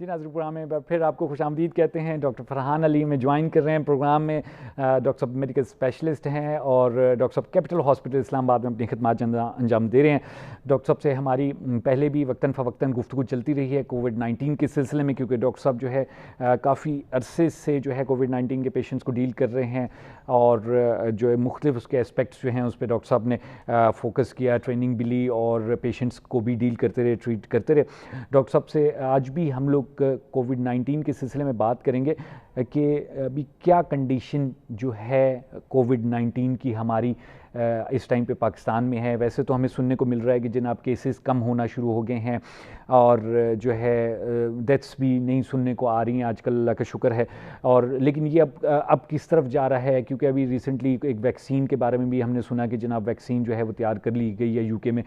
जी नाज़रीन, प्रोग्राम में फिर आपको खुशामदीद कहते हैं। डॉक्टर फरहान अली में ज्वाइन कर रहे हैं प्रोग्राम में। डॉक्टर साहब मेडिकल स्पेशलिस्ट हैं और डॉक्टर साहब कैपिटल हॉस्पिटल इस्लामाबाद में अपनी खिदमत अंजाम दे रहे हैं। डॉक्टर साहब से हमारी पहले भी वक्तन फ़वक्तन गुफ्तगू चलती रही है कोविड-19 के सिलसिले में, क्योंकि डॉक्टर साहब जो है काफ़ी अरसे से जो है कोविड-19 के पेशेंट्स को डील कर रहे हैं और जो है मुख्तलिफ उसके एस्पेक्ट्स जो हैं उस पर डॉक्टर साहब ने फोकस किया, ट्रेनिंग भी ली और पेशेंट्स को भी डील करते रहे, ट्रीट करते रहे। डॉक्टर साहब से आज भी हम लोग कोविड-19 के सिलसिले में बात करेंगे कि अभी क्या कंडीशन जो है कोविड-19 की हमारी इस टाइम पे पाकिस्तान में है। वैसे तो हमें सुनने को मिल रहा है कि जनाब केसेस कम होना शुरू हो गए हैं और जो है डेथ्स भी नहीं सुनने को आ रही हैं आजकल, अल्लाह का शुक्र है। और लेकिन ये अब किस तरफ जा रहा है, क्योंकि अभी रिसेंटली एक वैक्सीन के बारे में भी हमने सुना कि जनाब वैक्सीन जो है वो तैयार कर ली गई है यूके में।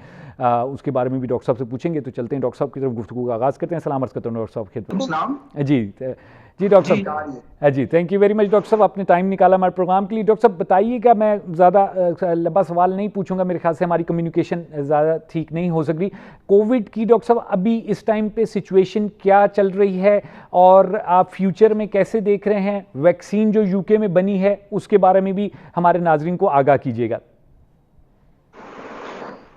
उसके बारे में भी डॉक्टर साहब से पूछेंगे। तो चलते हैं डॉक्टर साहब की तरफ, गुफ्तगू का आगाज़ करते हैं। सलाम अर्ज़ करता हूँ डॉक्टर साहब खिदमत। जी डॉक्टर साहब, जी thank you very much doctor साहब, आपने टाइम निकाला हमारे प्रोग्राम के लिए। डॉक्टर साहब बताइएगा, मैं ज़्यादा लंबा सवाल नहीं पूछूंगा, मेरे ख्याल से हमारी कम्युनिकेशन ज़्यादा ठीक नहीं हो सक रही। कोविड की डॉक्टर साहब अभी इस टाइम पे सिचुएशन क्या चल रही है और आप फ्यूचर में कैसे देख रहे हैं? वैक्सीन जो यूके में बनी है उसके बारे में भी हमारे नाजरीन को आगाह कीजिएगा।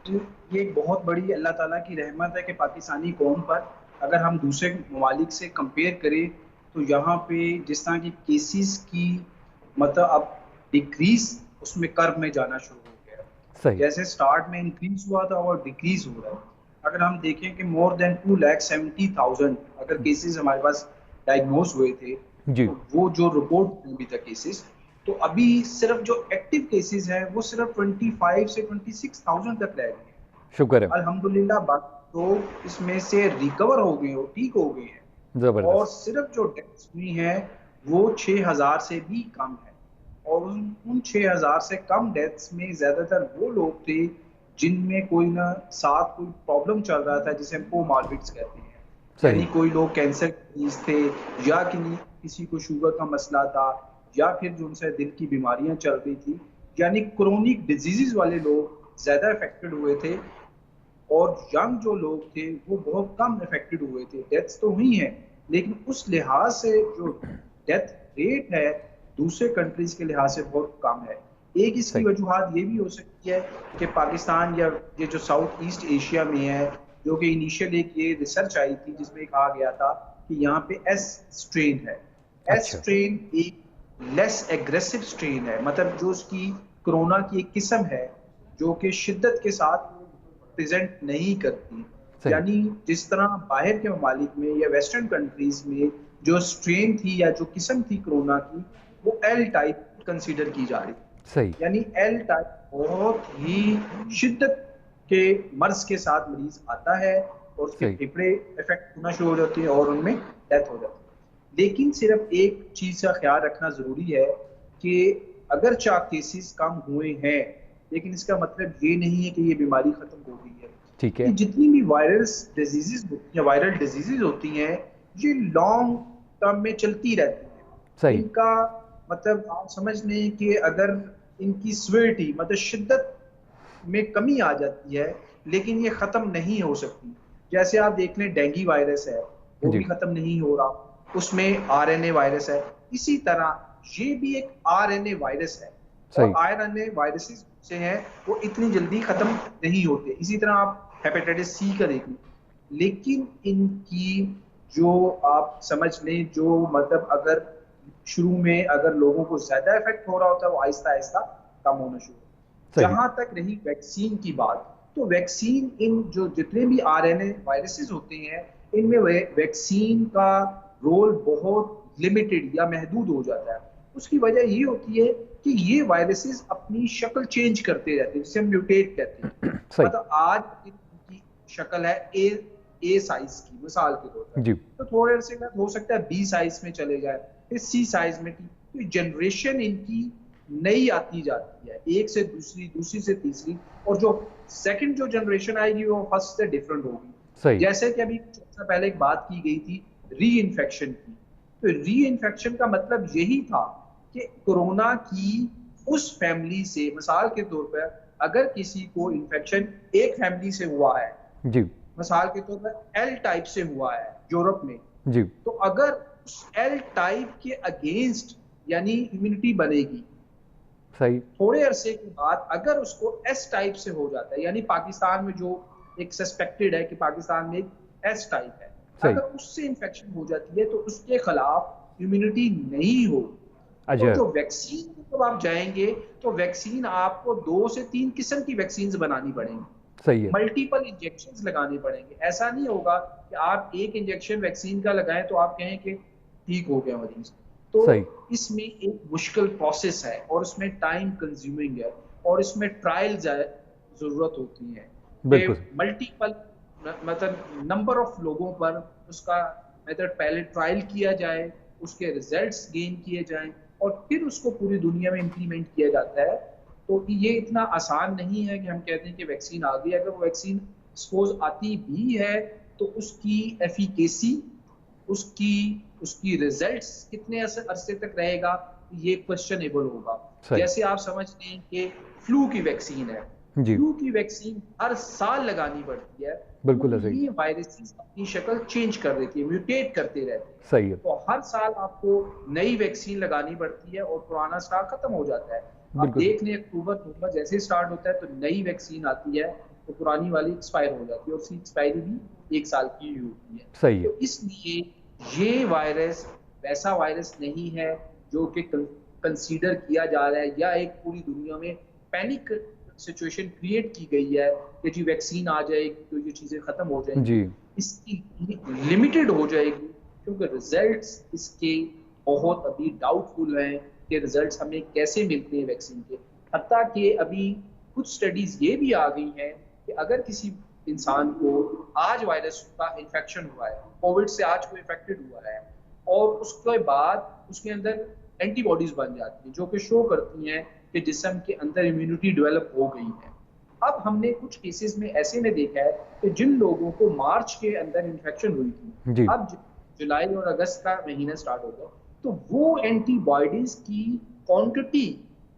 ये एक बहुत बड़ी अल्लाह ताला की रहमत है कि पाकिस्तानी कौम पर अगर हम दूसरे ममालिक से कंपेयर करें तो यहाँ पे जिस तरह की केसेस की मतलब अब डिक्रीज उसमें कर्व में जाना शुरू हो गया। सही। जैसे स्टार्ट में इंक्रीज हुआ था और डिक्रीज हो रहा है। अगर हम देखें कि मोर देन 2,70,000 अगर केसेस हमारे पास डायग्नोज हुए थे जी। तो वो जो रिपोर्ट हुए थे केसेस, तो अभी सिर्फ जो एक्टिव केसेस हैं वो सिर्फ 25 से 26,000 तक रह गए हैं। शुक्र है अल्हम्दुलिल्लाह, बाकी तो इसमें से रिकवर हो गए, ठीक हो गए हैं। और ज़बरदस्त। सिर्फ जो डेथ्स हुई हैं वो 6,000 से भी कम है। और उन 6,000 से कम डेथ्स में ज्यादातर वो लोग थे जिनमें कोई ना साथ कोई प्रॉब्लम चल रहा था, जिसे हम कोमॉर्बिड्स कहते हैं। यानी सही। कोई लोग कैंसर मरीज थे या किसी को शुगर का मसला था या फिर जो उनसे दिल की बीमारियां चल रही थी, यानी क्रोनिक डिजीजेज वाले लोग ज्यादा इफेक्टेड हुए थे। और यंग जो लोग थे वो बहुत कम इफेक्टेड हुए थे। डेथ्स तो हुई हैं लेकिन उस लिहाज से जो डेथ रेट है दूसरे कंट्रीज के लिहाज से बहुत कम है। एक इसकी सही। वजूहत ये भी हो सकती है कि पाकिस्तान या ये जो साउथ ईस्ट एशिया में है, जो कि इनिशियल एक ये रिसर्च आई थी जिसमें कहा गया था कि यहाँ पे एस स्ट्रेन है। एस अच्छा। स्ट्रेन एक लेस एग्रेसिव स्ट्रेन है, मतलब जो उसकी कोरोना की एक किस्म है जो कि शिद्दत के साथ प्रेजेंट नहीं करती। सही। यानी जिस तरह बाहर के ममालिक में या वेस्टर्न कंट्रीज में जो स्ट्रेन थी या जो किस्म थी कोरोना की वो एल टाइप कंसीडर की जा रही थी। सही। यानी एल टाइप बहुत ही शिद्दत के मर्ज के साथ मरीज आता है और उसके सही। फेफड़े इफेक्ट होना शुरू हो जाती है और उनमें डेथ हो जाती है। लेकिन सिर्फ एक चीज का ख्याल रखना जरूरी है कि अगर चार केसेस कम हुए हैं लेकिन इसका मतलब ये नहीं है कि ये बीमारी खत्म हो गई है। ठीक कि है। जितनी भी वायरस डिजीजेज या वायरल डिजीजेज होती हैं ये लॉन्ग टर्म में चलती रहती हैं। सही। इनका मतलब आप समझ लें कि अगर इनकी सिवियरिटी मतलब शिद्दत में कमी आ जाती है लेकिन ये खत्म नहीं हो सकती। जैसे आप देख लें डेंगू वायरस है वो जी। भी खत्म नहीं हो रहा, उसमें आरएनए वायरस है। इसी तरह ये भी एक आरएनए वायरस है और सही। आरएनए वायरसेस से हैं वो इतनी जल्दी खत्म नहीं होते। इसी तरह आप हेपेटाइटिस सी का देख लें, लेकिन इनकी जो आप समझ लें जो मतलब अगर शुरू में अगर लोगों को ज्यादा इफेक्ट हो रहा होता है वो आहिस्ता आहिस्ता कम होना शुरू होता। सही। जहां तक रही वैक्सीन की बात, तो वैक्सीन इन जो जितने भी आरएनए वायरसेस होते हैं इनमें वैक्सीन का रोल बहुत लिमिटेड या महदूद हो जाता है। उसकी वजह ये होती है कि ये वायरसेस अपनी शक्ल चेंज करते रहते हैं, जिसे हम म्यूटेट कहते हैं। सही। मतलब आज इनकी शक्ल है ए साइज की मिसाल के तौर पर, जी। तो थोड़े से हो सकता है बी साइज में चले जाए, फिर सी साइज में। तो जनरेशन इनकी नई आती जाती है, एक से दूसरी, दूसरी से तीसरी, और जो सेकंड जो जनरेशन आएगी वो फर्स्ट से डिफरेंट होगी। सही। जैसे कि अभी कुछ अर्सा पहले एक बात की गई थी री इन्फेक्शन की, तो री इन्फेक्शन का मतलब यही था कि कोरोना की उस फैमिली से, मिसाल के तौर पर अगर किसी को इन्फेक्शन एक फैमिली से हुआ है, जी। मिसाल के तौर पर एल टाइप से हुआ है यूरोप में, जी। तो अगर उस एल टाइप के अगेंस्ट यानी इम्यूनिटी बनेगी, सही। थोड़े अरसे के बाद अगर उसको एस टाइप से हो जाता है, यानी पाकिस्तान में जो एक सस्पेक्टेड है कि पाकिस्तान में एक एस टाइप है, सही। अगर उससे इंफेक्शन हो जाती है तो उसके खिलाफ इम्यूनिटी नहीं हो, तो अच्छा। जो वैक्सीन जब आप जाएंगे तो वैक्सीन आपको 2 से 3 किस्म की वैक्सीन बनानी पड़ेंगी, सही है। मल्टीपल इंजेक्शन लगाने पड़ेंगे। ऐसा नहीं होगा कि आप एक इंजेक्शन वैक्सीन का लगाएं तो आप कहें कि ठीक हो गया मरीज। तो सही। इसमें एक मुश्किल प्रोसेस है और इसमें टाइम कंज्यूमिंग है और इसमें ट्रायल जरूरत होती है कि बिल्कुल। मल्टीपल मतलब नंबर ऑफ लोगों पर उसका मेथड पहले ट्रायल किया जाए, उसके रिजल्ट्स गेन किए जाएं और फिर उसको पूरी दुनिया में इंप्लीमेंट किया जाता है। तो ये इतना आसान नहीं है कि हम कहते हैं कि वैक्सीन आ गई। अगर वो वैक्सीन सपोज आती भी है तो उसकी एफिकेसी, उसकी उसकी रिजल्ट्स कितने अरसे तक रहेगा, ये क्वेश्चनेबल होगा। सही। जैसे आप समझ लें कि फ्लू की वैक्सीन है, जी। फ्लू की वैक्सीन हर साल लगानी पड़ती है बिल्कुल है। क्योंकि सही। ये वायरसेस अपनी शक्ल चेंज कर देती है, म्यूटेट करते रहते हैं। सही है। तो हर साल आपको नई वैक्सीन लगानी पड़ती है और पुराना स्टॉक खत्म हो जाता है। आप बिल्कुल देख लें अक्टूबर नवंबर जैसे स्टार्ट होता है तो नई वैक्सीन आती है तो पुरानी वाली एक्सपायर हो जाती है और उसकी एक्सपायरी भी 1 साल की होती है। सही है। तो इसलिए ये वायरस वैसा वायरस नहीं है जो कि कंसीडर किया जा रहा है या एक पूरी दुनिया में पैनिक सिचुएशन क्रिएट की गई है कि जी वैक्सीन आ जाएगी तो ये चीजें खत्म हो जाएंगी। जी। इसकी लिमिटेड हो जाएगी क्योंकि रिजल्ट्स इसके बहुत अभी डाउटफुल हैं कि रिजल्ट्स हमें कैसे मिलते हैं वैक्सीन के। हत्ता कि अभी कुछ स्टडीज ये भी आ गई हैं कि अगर किसी इंसान को आज वायरस का इन्फेक्शन हुआ है, कोविड से आज कोई इन्फेक्टेड हुआ है और उसके बाद उसके अंदर एंटीबॉडीज बन जाती हैं जो कि शो करती हैं कि जिस्म के अंदर इम्यूनिटी डेवलप हो गई है। अब हमने कुछ केसेस में ऐसे में देखा है कि जिन लोगों को मार्च के अंदर इन्फेक्शन हुई थी, जी। अब जुलाई और अगस्त का महीना स्टार्ट हो गया तो वो एंटीबॉडीज की क्वांटिटी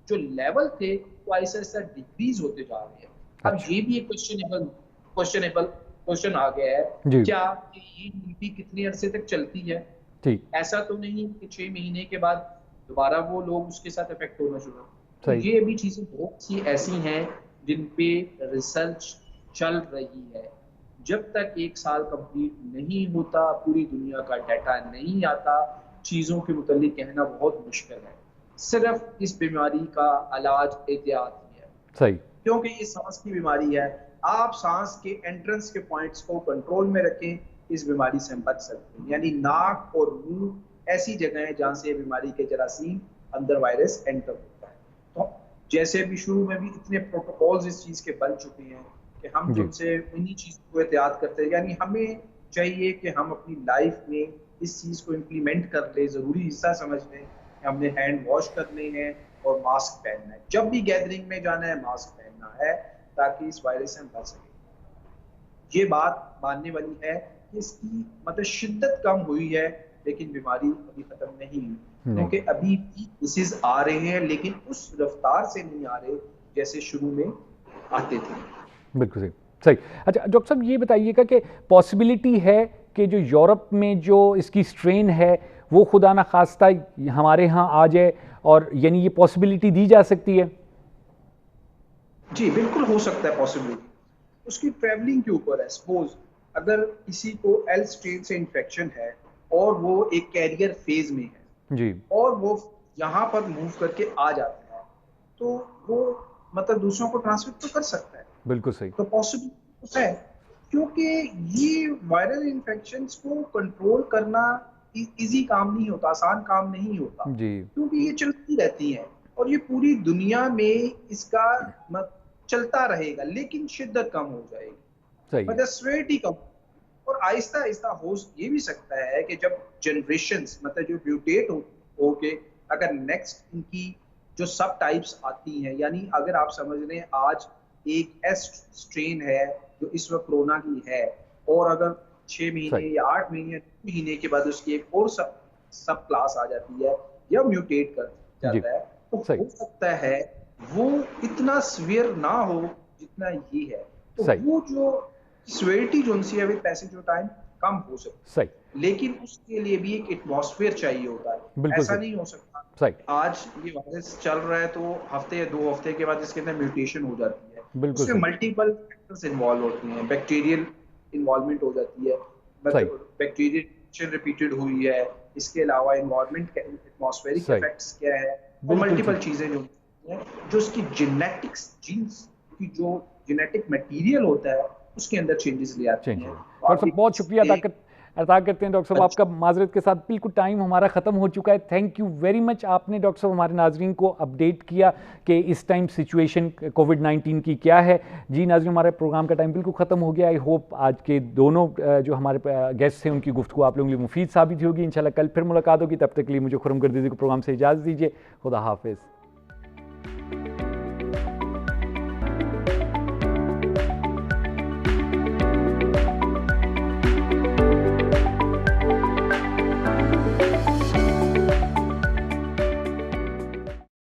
जो लेवल थे वो ऐसा ऐसा डिक्रीज होते जा रहे हैं। अब अच्छा। ये भी एक क्वेश्चनेबल क्वेश्चन आ गया है, जी। क्या कि ये इम्यूनिटी कितने अरसे तक चलती है? ठीक। ऐसा तो नहीं कि 6 महीने के बाद दोबारा वो लोग उसके साथ इफेक्ट होना शुरू। तो सही। ये भी चीजें बहुत सी ऐसी हैं जिन पे रिसर्च चल रही है। जब तक 1 साल कंप्लीट नहीं होता, पूरी दुनिया का डाटा नहीं आता, चीजों के मुतालिक कहना बहुत मुश्किल है। सिर्फ इस बीमारी का इलाज एहतियात ही है सही। क्योंकि ये सांस की बीमारी है। आप सांस के एंट्रेंस के पॉइंट्स को कंट्रोल में रखें, इस बीमारी से हम बच सकते हैं। यानी नाक और मुंह ऐसी जगह है जहां से बीमारी के जरासीम अंदर वायरस एंटर होता है। तो जैसे भी शुरू में भी इतने प्रोटोकॉल्स इस चीज के बन चुके हैं कि हम जो जी। उनसे इन्हीं चीजों को एहतियात करते हैं। यानी हमें चाहिए कि हम अपनी लाइफ में इस चीज को इम्प्लीमेंट कर ले, जरूरी हिस्सा समझ लें। हमने हैंड वॉश करने हैं और मास्क पहनना है, जब भी गैदरिंग में जाना है मास्क पहनना है ताकि इस वायरस से हम बच सकें। ये बात मानने वाली है कि इसकी मतलब शिद्दत कम हुई है लेकिन बीमारी अभी खत्म नहीं हुई नहीं। क्योंकि अभी भी केसेस आ रहे हैं लेकिन उस रफ्तार से नहीं आ रहे जैसे शुरू में आते थे। बिल्कुल सही। सही। अच्छा डॉक्टर साहब ये बताइएगा कि पॉसिबिलिटी है कि जो यूरोप में जो इसकी स्ट्रेन है वो खुदा ना खास्ता हमारे यहाँ आ जाए, और यानी ये पॉसिबिलिटी दी जा सकती है? जी बिल्कुल हो सकता है पॉसिबिलिटी। उसकी ट्रैवलिंग के ऊपर है। सपोज अगर किसी को एल स्ट्रेन से इन्फेक्शन है और वो एक कैरियर फेज में है जी। और वो यहाँ पर मूव करके आ जाता है तो वो मतलब दूसरों को ट्रांसमिट तो कर सकता है। बिल्कुल सही। तो पॉसिबिलिटी है क्योंकि ये वायरल इन्फेक्शंस को कंट्रोल करना इजी काम नहीं होता, आसान काम नहीं होता जी। क्योंकि ये चलती रहती हैं और ये पूरी दुनिया में इसका चलता रहेगा लेकिन शिद्दत कम हो जाएगी, सही है। मतलब स्वेट ही कम। और आहिस्ता आहिस्ता हो ये भी सकता है कि जब जनरेशंस मतलब जो म्यूटेट हो के अगर नेक्स्ट इनकी जो सब टाइप्स आती हैं, यानी अगर आप समझ लें आज एक एस स्ट्रेन है जो इस वक्त कोरोना की है और अगर 6 महीने सही। या 8 महीने या 2 महीने के बाद उसकी एक और सब क्लास आ जाती है या म्यूटेट कर जी। जाता है तो सही। हो सकता है वो इतना सिवियर ना हो जितना ये है। तो सही। वो जो सिवियरिटी जो उनसी है विद पैसेज ऑफ टाइम कम हो सकती सही, है, लेकिन उसके लिए भी एक एटमॉस्फेयर चाहिए होता है। बिल्कुल ऐसा सही, नहीं हो सकता सही, आज ये वायरस चल रहा है तो हफ्ते या 2 हफ्ते के बाद इसके अंदर म्यूटेशन हो जाती है, बिल्कुल उसमें सही, मल्टीपल फैक्टर्स इन्वॉल्व होती हैं, बैक्टीरियल इन्वॉल्वमेंट हो जाती है, सही, मतलब बैक्टीरियल रिपीटेड हुई है, इसके अलावा इन्वायरमेंट के एटमॉस्फेरिक सही, इफेक्ट्स क्या है, और बिल्कुल मल्टीपल ठीक, चीजें जो हैं, जो उसकी जेनेटिक्स जीन्स की जो जेनेटिक मटेरियल होता है उसके अंदर चेंजेस ले आती चेंज हैं। हो। तो डॉक्टर आप साहब बहुत शुक्रिया एक अदा करते हैं डॉक्टर साहब आपका, अच्छा माजरत के साथ बिल्कुल टाइम हमारा ख़त्म हो चुका है। थैंक यू वेरी मच, आपने डॉक्टर साहब हमारे नाजरीन को अपडेट किया कि इस टाइम सिचुएशन कोविड-19 की क्या है। जी नाजरीन, हमारे प्रोग्राम का टाइम बिल्कुल ख़त्म हो गया। आई होप आज के दोनों जो हमारे गेस्ट थे उनकी गुफ्तगू आप लोगों के लिए मुफीद साबित होगी। इंशाल्लाह कल फिर मुलाकात होगी, तब तक के लिए मुझे खुरम गर्दीदी को प्रोग्राम से इजाज़त दीजिए। खुदा हाफिज़।